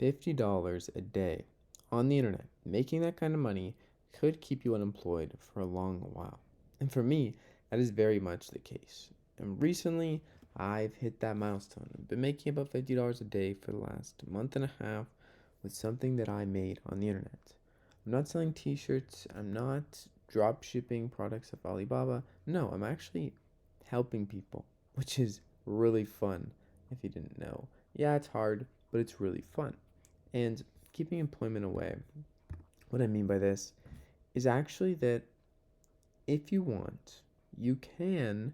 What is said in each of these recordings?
$50 a day on the internet, making that kind of money could keep you unemployed for a long while. And for me, that is very much the case. And recently, I've hit that milestone. I've been making about $50 a day for the last month and a half with something that I made on the internet. I'm not selling t-shirts, I'm not drop shipping products of Alibaba. No, I'm actually helping people, which is really fun if you didn't know. Yeah, it's hard, but it's really fun. And keeping employment away, what I mean by this is actually that if you want, you can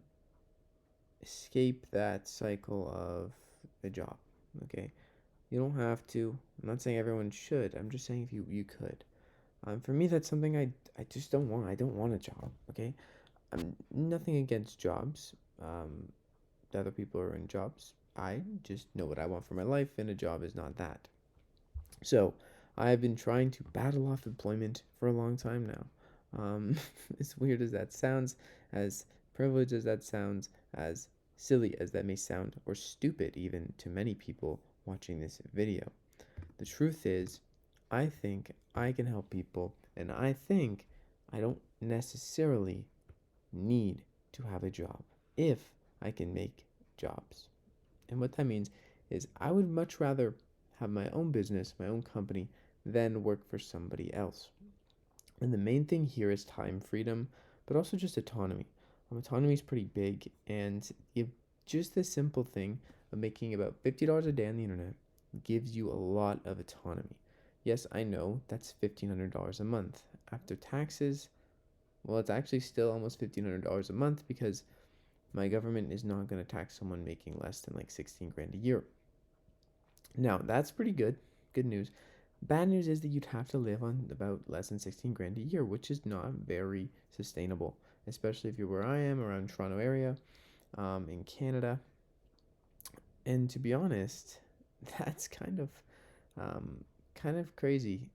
escape that cycle of a job. Okay, you don't have to. I'm not saying everyone should. I'm just saying if you could. For me, that's something I just don't want. I don't want a job. Okay, I'm nothing against jobs. The other people are in jobs. I just know what I want for my life, and a job is not that. So I've been trying to battle off employment for a long time now. As weird as that sounds, as privileged as that sounds, as silly as that may sound, or stupid even to many people watching this video, the truth is, I think I can help people, and I think I don't necessarily need to have a job if I can make jobs. And what that means is I would much rather have my own business, my own company, than work for somebody else. And the main thing here is time freedom, but also just autonomy. Autonomy is pretty big, and if just the simple thing of making about $50 a day on the internet gives you a lot of autonomy. Yes, I know that's $1,500 a month. After taxes, well, it's actually still almost $1,500 a month because my government is not going to tax someone making less than like 16 grand a year. Now, that's pretty good. Good news. Bad news is that you'd have to live on about less than 16 grand a year, which is not very sustainable, especially if you're where I am, around Toronto area, in Canada. And to be honest, that's kind of crazy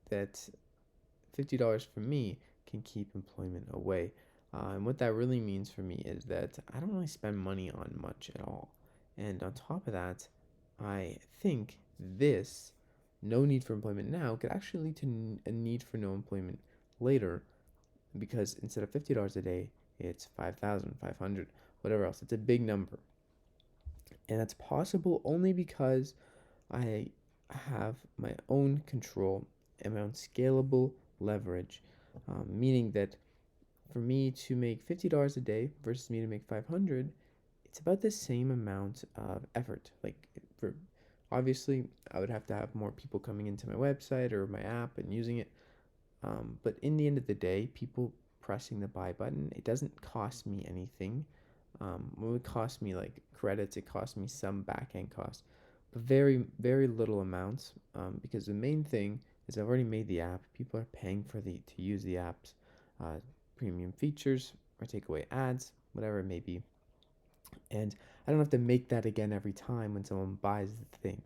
that $50 for me can keep employment away. And what that really means for me is that I don't really spend money on much at all. And on top of that, I think this no need for employment now could actually lead to a need for no employment later, because instead of $50 a day, it's 5,000, 500, whatever else. It's a big number. And that's possible only because I have my own control and my own scalable leverage, meaning that for me to make $50 a day versus me to make 500, it's about the same amount of effort. Like, for obviously, I would have to have more people coming into my website or my app and using it. But in the end of the day, people pressing the buy button, it doesn't cost me anything. It would cost me like credits, it cost me some back end costs, but very, very little amounts. Because the main thing is I've already made the app. People are paying for to use the app's premium features or take away ads, whatever it may be. And I don't have to make that again every time when someone buys the thing.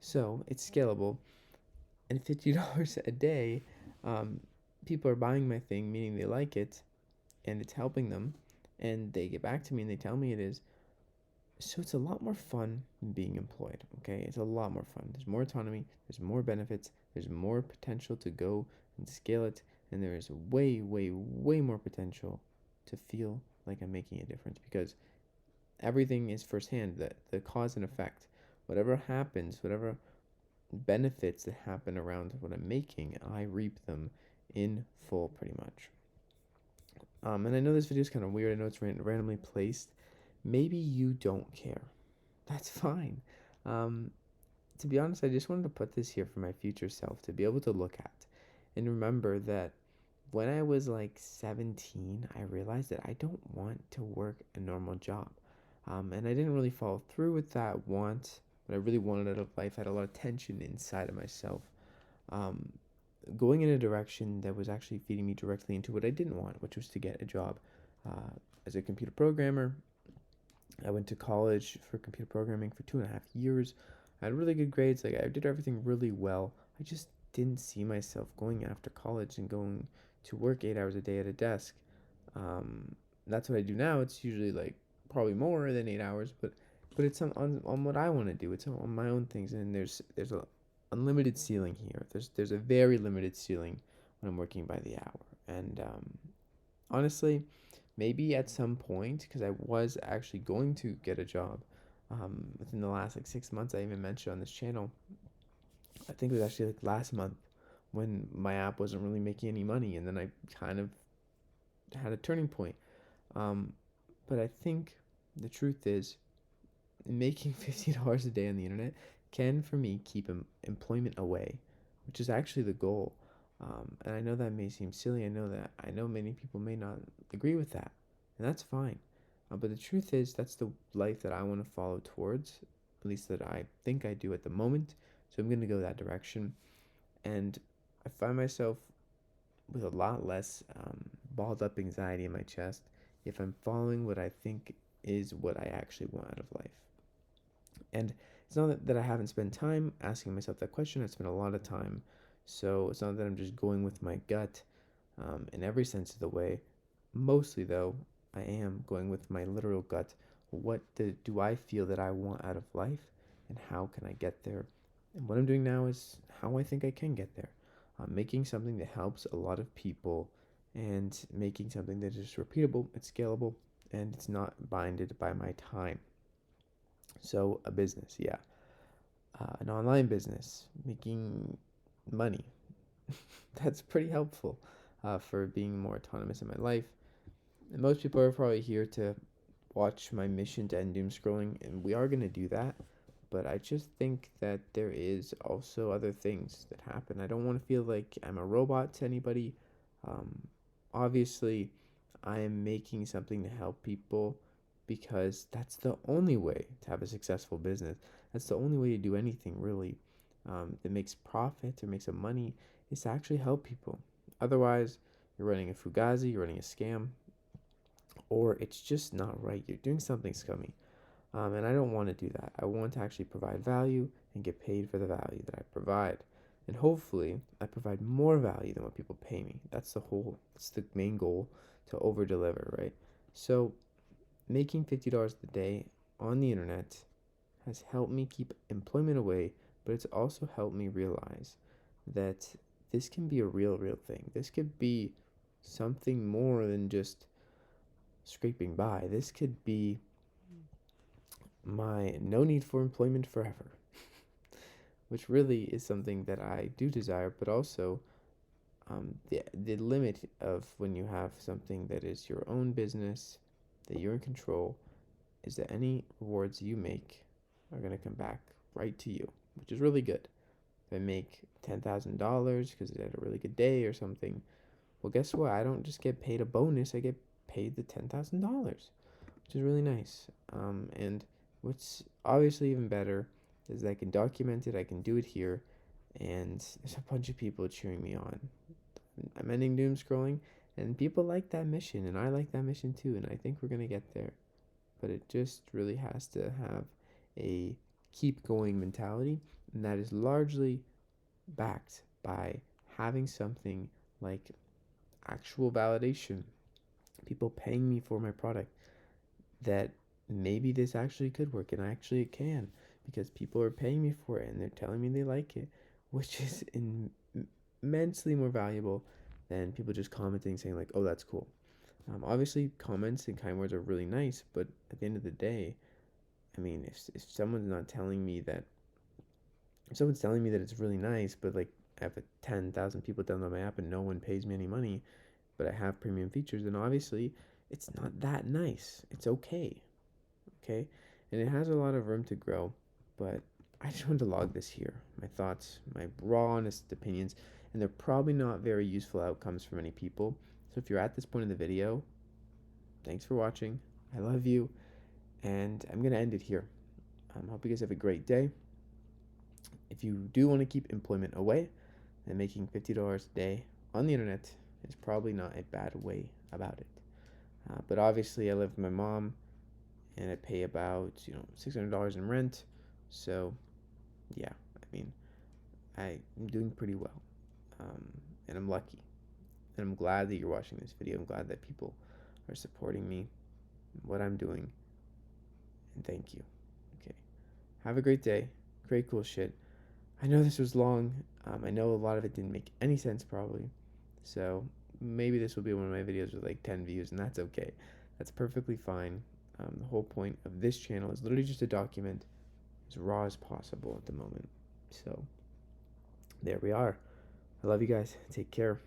So it's scalable. And $50 a day, um, people are buying my thing, meaning they like it, and it's helping them, and they get back to me and they tell me it is. So it's a lot more fun than being employed, okay? It's a lot more fun. There's more autonomy, there's more benefits, there's more potential to go and scale it, and there is way, way, way more potential to feel like I'm making a difference, because everything is firsthand, the cause and effect. Whatever happens, whatever benefits that happen around what I'm making, I reap them in full pretty much. And I know this video is kind of weird. I know it's randomly placed. Maybe you don't care. That's fine. Um, to be honest, I just wanted to put this here for my future self to be able to look at and remember that when I was like 17, I realized that I don't want to work a normal job. And I didn't really follow through with that want, what I really wanted out of life. I had a lot of tension inside of myself. Um, Going in a direction that was actually feeding me directly into what I didn't want, which was to get a job as a computer programmer. I went to college for computer programming for 2.5 years. I had really good grades. Like, I did everything really well. I just didn't see myself going after college and going to work 8 hours a day at a desk. That's what I do now. It's usually like probably more than 8 hours, but it's on what I want to do. It's on my own things, and there's unlimited ceiling here. There's a very limited ceiling when I'm working by the hour. And honestly, maybe at some point, because I was actually going to get a job within the last like 6 months. I even mentioned on this channel. I think it was actually like last month when my app wasn't really making any money, and then I kind of had a turning point. Um, but I think the truth is, making $50 a day on the internet can, for me, keep employment away, which is actually the goal. And I know that may seem silly. I know many people may not agree with that, and that's fine. But the truth is, that's the life that I want to follow towards, at least that I think I do at the moment. So I'm going to go that direction. And I find myself with a lot less balled up anxiety in my chest if I'm following what I think is what I actually want out of life. And it's not that I haven't spent time asking myself that question. I spent a lot of time. So it's not that I'm just going with my gut in every sense of the way. Mostly, though, I am going with my literal gut. Do I feel that I want out of life? And how can I get there? And what I'm doing now is how I think I can get there. Making something that helps a lot of people and making something that is repeatable, it's scalable, and it's not binded by my time. So, a business, yeah. An online business, making money. That's pretty helpful for being more autonomous in my life. And most people are probably here to watch my mission to end doom scrolling, and we are going to do that. But I just think that there is also other things that happen. I don't want to feel like I'm a robot to anybody. Um, Obviously, I am making something to help people because that's the only way to have a successful business. That's the only way to do anything really that makes profit or makes some money is to actually help people. Otherwise, you're running a fugazi, you're running a scam, or it's just not right. You're doing something scummy. And I don't want to do that. I want to actually provide value and get paid for the value that I provide. And hopefully, I provide more value than what people pay me. That's the main goal, to over deliver, right? So, making $50 a day on the internet has helped me keep employment away, but it's also helped me realize that this can be a real thing. This could be something more than just scraping by. This could be my no need for employment forever, which really is something that I do desire, but also the limit of when you have something that is your own business, that you're in control, is that any rewards you make are going to come back right to you, which is really good. If I make $10,000 because I had a really good day or something, well, guess what? I don't just get paid a bonus, I get paid the $10,000, which is really nice. And what's obviously even better is that I can document it, I can do it here, and there's a bunch of people cheering me on. I'm ending doom scrolling, and people like that mission, and I like that mission too, and I think we're gonna get there. But it just really has to have a keep going mentality, and that is largely backed by having something like actual validation, people paying me for my product, that maybe this actually could work, and actually it can, because people are paying me for it and they're telling me they like it, which is immensely more valuable than people just commenting saying like, oh, that's cool. Obviously comments and kind words are really nice, but at the end of the day, I mean, if someone's not telling me that, if someone's telling me that it's really nice, but like I have 10,000 people download my app and no one pays me any money, but I have premium features, then obviously it's not that nice. It's okay. Okay? And it has a lot of room to grow, but I just wanted to log this here. My thoughts, my raw, honest opinions, and they're probably not very useful outcomes for many people. So if you're at this point in the video, thanks for watching. I love you, and I'm going to end it here. Hope you guys have a great day. If you do want to keep employment away, then making $50 a day on the internet is probably not a bad way about it. But obviously, I live with my mom, and I pay about $600 in rent. So yeah, I mean, I'm doing pretty well, and I'm lucky, and I'm glad that you're watching this video. I'm glad that people are supporting me, what I'm doing, and thank you. Okay, have a great day. Great cool shit. I know this was long. I know a lot of it didn't make any sense probably. So maybe this will be one of my videos with like 10 views, and that's okay. That's perfectly fine. The whole point of this channel is literally just to document as raw as possible at the moment. So there we are. I love you guys. Take care.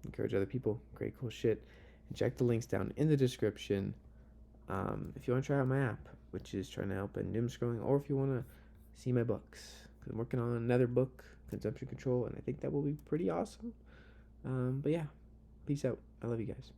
Encourage other people. Great, cool shit. And check the links down in the description if you want to try out my app, which is trying to help end doom scrolling, or if you want to see my books. Because I'm working on another book, Consumption Control, and I think that will be pretty awesome. But yeah, peace out. I love you guys.